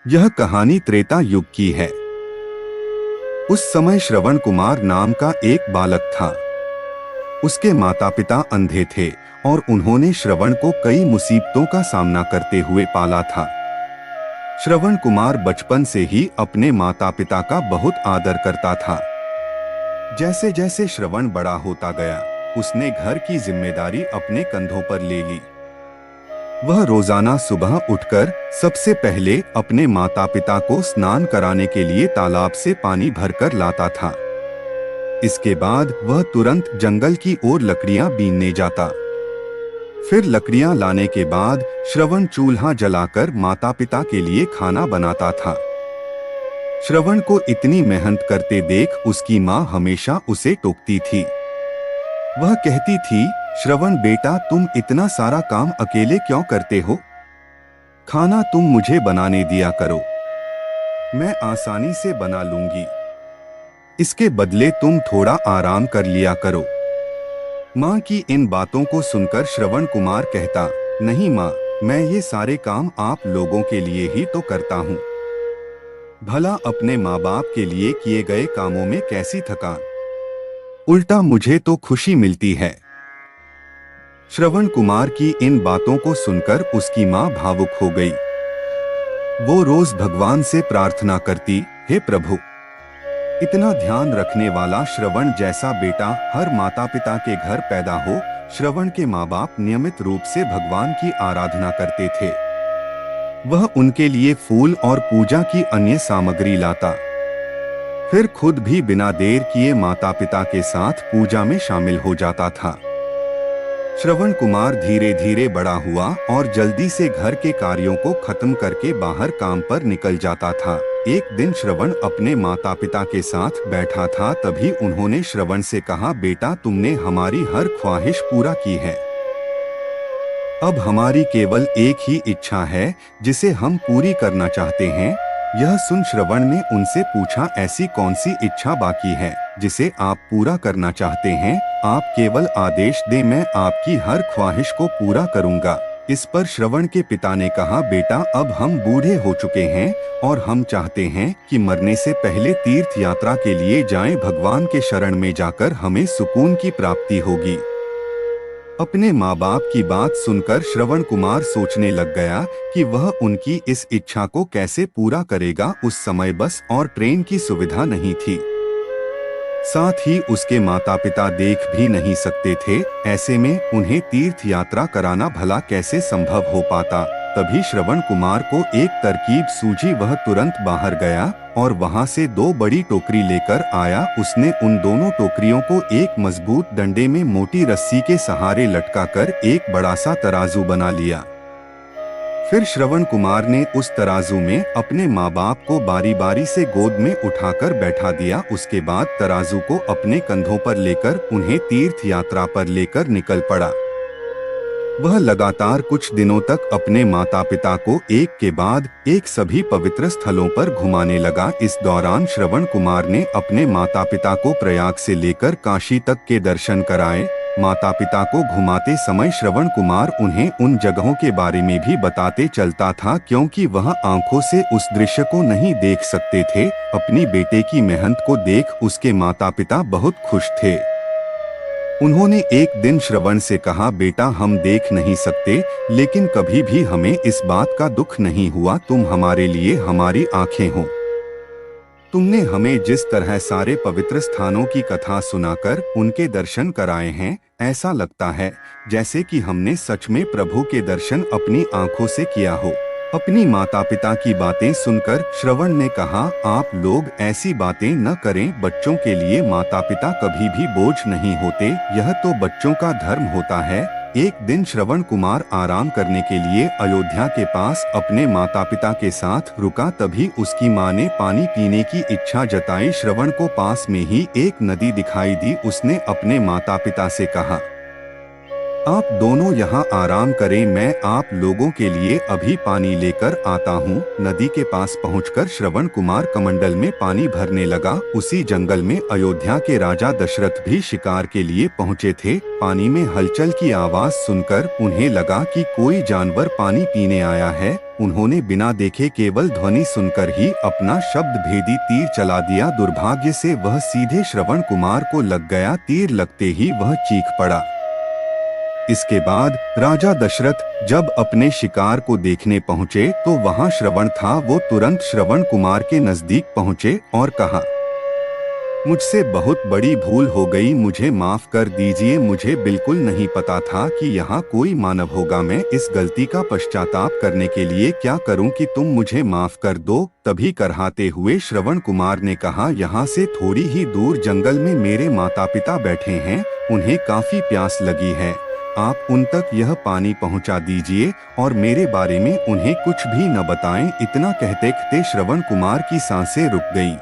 यह कहानी त्रेता युग की है। उस समय श्रवण कुमार नाम का एक बालक था। उसके माता पिता अंधे थे और उन्होंने श्रवण को कई मुसीबतों का सामना करते हुए पाला था। श्रवण कुमार बचपन से ही अपने माता पिता का बहुत आदर करता था। जैसे जैसे श्रवण बड़ा होता गया, उसने घर की जिम्मेदारी अपने कंधों पर ले ली। वह रोजाना सुबह उठकर सबसे पहले अपने माता पिता को स्नान कराने के लिए तालाब से पानी भरकर लाता था। इसके बाद वह तुरंत जंगल की ओर लकड़ियां बीनने जाता। फिर लकड़ियां लाने के बाद श्रवण चूल्हा जलाकर माता पिता के लिए खाना बनाता था। श्रवण को इतनी मेहनत करते देख उसकी माँ हमेशा उसे टोकती थी। वह कहती थी, श्रवण बेटा, तुम इतना सारा काम अकेले क्यों करते हो? खाना तुम मुझे बनाने दिया करो, मैं आसानी से बना लूंगी। इसके बदले तुम थोड़ा आराम कर लिया करो। माँ की इन बातों को सुनकर श्रवण कुमार कहता, नहीं माँ, मैं ये सारे काम आप लोगों के लिए ही तो करता हूँ। भला अपने माँ बाप के लिए किए गए कामों में कैसी थकान, उल्टा मुझे तो खुशी मिलती है। श्रवण कुमार की इन बातों को सुनकर उसकी माँ भावुक हो गई। वो रोज भगवान से प्रार्थना करती, हे प्रभु, इतना ध्यान रखने वाला श्रवण जैसा बेटा हर माता पिता के घर पैदा हो। श्रवण के माँ बाप नियमित रूप से भगवान की आराधना करते थे। वह उनके लिए फूल और पूजा की अन्य सामग्री लाता, फिर खुद भी बिना देर किए माता पिता के साथ पूजा में शामिल हो जाता था। श्रवण कुमार धीरे धीरे बड़ा हुआ और जल्दी से घर के कार्यों को खत्म करके बाहर काम पर निकल जाता था। एक दिन श्रवण अपने माता पिता के साथ बैठा था, तभी उन्होंने श्रवण से कहा, बेटा, तुमने हमारी हर ख्वाहिश पूरा की है। अब हमारी केवल एक ही इच्छा है जिसे हम पूरी करना चाहते हैं। यह सुन श्रवण ने उनसे पूछा, ऐसी कौन सी इच्छा बाकी है जिसे आप पूरा करना चाहते हैं? आप केवल आदेश दें, मैं आपकी हर ख्वाहिश को पूरा करूंगा। इस पर श्रवण के पिता ने कहा, बेटा, अब हम बूढ़े हो चुके हैं और हम चाहते हैं कि मरने से पहले तीर्थ यात्रा के लिए जाएं। भगवान के शरण में जाकर हमें सुकून की प्राप्ति होगी। अपने माँ बाप की बात सुनकर श्रवण कुमार सोचने लग गया कि वह उनकी इस इच्छा को कैसे पूरा करेगा। उस समय बस और ट्रेन की सुविधा नहीं थी, साथ ही उसके माता पिता देख भी नहीं सकते थे। ऐसे में उन्हें तीर्थ यात्रा कराना भला कैसे संभव हो पाता। तभी श्रवण कुमार को एक तरकीब सूझी। वह तुरंत बाहर गया और वहां से 2 बड़ी टोकरी लेकर आया। उसने उन दोनों टोकरियों को एक मजबूत डंडे में मोटी रस्सी के सहारे लटकाकर एक बड़ा सा तराजू बना लिया। फिर श्रवण कुमार ने उस तराजू में अपने माँ बाप को बारी बारी से गोद में उठाकर बैठा दिया। उसके बाद तराजू को अपने कंधों पर लेकर उन्हें तीर्थ यात्रा पर लेकर निकल पड़ा। वह लगातार कुछ दिनों तक अपने माता पिता को एक के बाद एक सभी पवित्र स्थलों पर घुमाने लगा। इस दौरान श्रवण कुमार ने अपने माता पिता को प्रयाग से लेकर काशी तक के दर्शन कराए। माता पिता को घुमाते समय श्रवण कुमार उन्हें उन जगहों के बारे में भी बताते चलता था, क्योंकि वह आंखों से उस दृश्य को नहीं देख सकते थे। अपनी बेटे की मेहनत को देख उसके माता पिता बहुत खुश थे। उन्होंने एक दिन श्रवण से कहा, बेटा, हम देख नहीं सकते, लेकिन कभी भी हमें इस बात का दुख नहीं हुआ। तुम हमारे लिए हमारी आंखें हो। तुमने हमें जिस तरह सारे पवित्र स्थानों की कथा सुनाकर उनके दर्शन कराए हैं, ऐसा लगता है जैसे कि हमने सच में प्रभु के दर्शन अपनी आंखों से किया हो। अपनी माता पिता की बातें सुनकर श्रवण ने कहा, आप लोग ऐसी बातें न करें। बच्चों के लिए माता पिता कभी भी बोझ नहीं होते, यह तो बच्चों का धर्म होता है। एक दिन श्रवण कुमार आराम करने के लिए अयोध्या के पास अपने माता पिता के साथ रुका। तभी उसकी माँ ने पानी पीने की इच्छा जताई। श्रवण को पास में ही एक नदी दिखाई दी। उसने अपने माता पिता से कहा, आप दोनों यहाँ आराम करें, मैं आप लोगों के लिए अभी पानी लेकर आता हूँ। नदी के पास पहुंचकर श्रवण कुमार कमंडल में पानी भरने लगा। उसी जंगल में अयोध्या के राजा दशरथ भी शिकार के लिए पहुँचे थे। पानी में हलचल की आवाज सुनकर उन्हें लगा कि कोई जानवर पानी पीने आया है। उन्होंने बिना देखे केवल ध्वनि सुनकर ही अपना शब्द भेदी तीर चला दिया। दुर्भाग्य से वह सीधे श्रवण कुमार को लग गया। तीर लगते ही वह चीख पड़ा। इसके बाद राजा दशरथ जब अपने शिकार को देखने पहुँचे तो वहाँ श्रवण था। वो तुरंत श्रवण कुमार के नजदीक पहुँचे और कहा, मुझसे बहुत बड़ी भूल हो गई, मुझे माफ कर दीजिए। मुझे बिल्कुल नहीं पता था कि यहाँ कोई मानव होगा। मैं इस गलती का पश्चाताप करने के लिए क्या करूँ कि तुम मुझे माफ कर दो। तभी करहाते हुए श्रवण कुमार ने कहा, यहाँ से थोड़ी ही दूर जंगल में मेरे माता पिता बैठे हैं, उन्हें काफी प्यास लगी है। आप उन तक यह पानी पहुंचा दीजिए और मेरे बारे में उन्हें कुछ भी न बताएं। इतना कहते कहते श्रवण कुमार की सांसें रुक गई।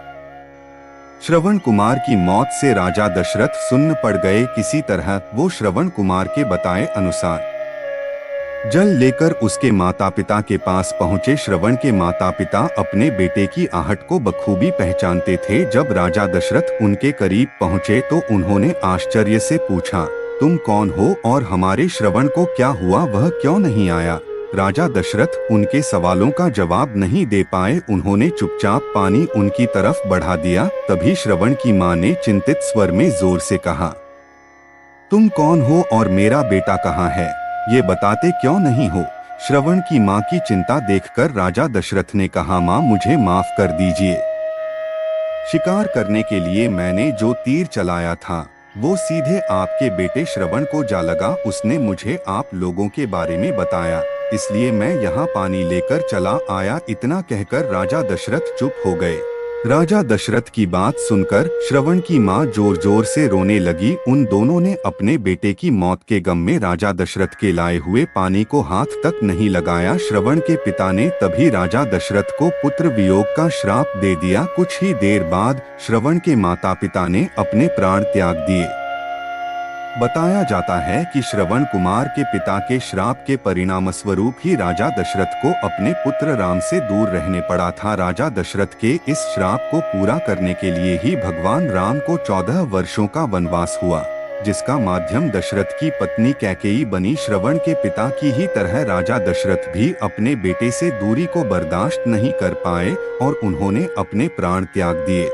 श्रवण कुमार की मौत से राजा दशरथ सुन्न पड़ गए। किसी तरह वो श्रवण कुमार के बताए अनुसार जल लेकर उसके माता पिता के पास पहुंचे। श्रवण के माता पिता अपने बेटे की आहट को बखूबी पहचानते थे। जब राजा दशरथ उनके करीब पहुंचे तो उन्होंने आश्चर्य से पूछा, तुम कौन हो और हमारे श्रवण को क्या हुआ, वह क्यों नहीं आया? राजा दशरथ उनके सवालों का जवाब नहीं दे पाए। उन्होंने चुपचाप पानी उनकी तरफ बढ़ा दिया। तभी श्रवण की मां ने चिंतित स्वर में जोर से कहा, तुम कौन हो और मेरा बेटा कहाँ है? ये बताते क्यों नहीं हो? श्रवण की मां की चिंता देखकर राजा दशरथ ने कहा, मां मुझे माफ कर दीजिए। शिकार करने के लिए मैंने जो तीर चलाया था वो सीधे आपके बेटे श्रवण को जा लगा। उसने मुझे आप लोगों के बारे में बताया, इसलिए मैं यहाँ पानी लेकर चला आया। इतना कहकर राजा दशरथ चुप हो गए। राजा दशरथ की बात सुनकर श्रवण की मां जोर जोर से रोने लगी। उन दोनों ने अपने बेटे की मौत के गम में राजा दशरथ के लाए हुए पानी को हाथ तक नहीं लगाया। श्रवण के पिता ने तभी राजा दशरथ को पुत्र वियोग का श्राप दे दिया। कुछ ही देर बाद श्रवण के माता पिता ने अपने प्राण त्याग दिए। बताया जाता है कि श्रवण कुमार के पिता के श्राप के परिणाम स्वरूप ही राजा दशरथ को अपने पुत्र राम से दूर रहने पड़ा था। राजा दशरथ के इस श्राप को पूरा करने के लिए ही भगवान राम को 14 वर्षों का वनवास हुआ, जिसका माध्यम दशरथ की पत्नी कैकेयी बनी। श्रवण के पिता की ही तरह राजा दशरथ भी अपने बेटे से दूरी को बर्दाश्त नहीं कर पाए और उन्होंने अपने प्राण त्याग दिए।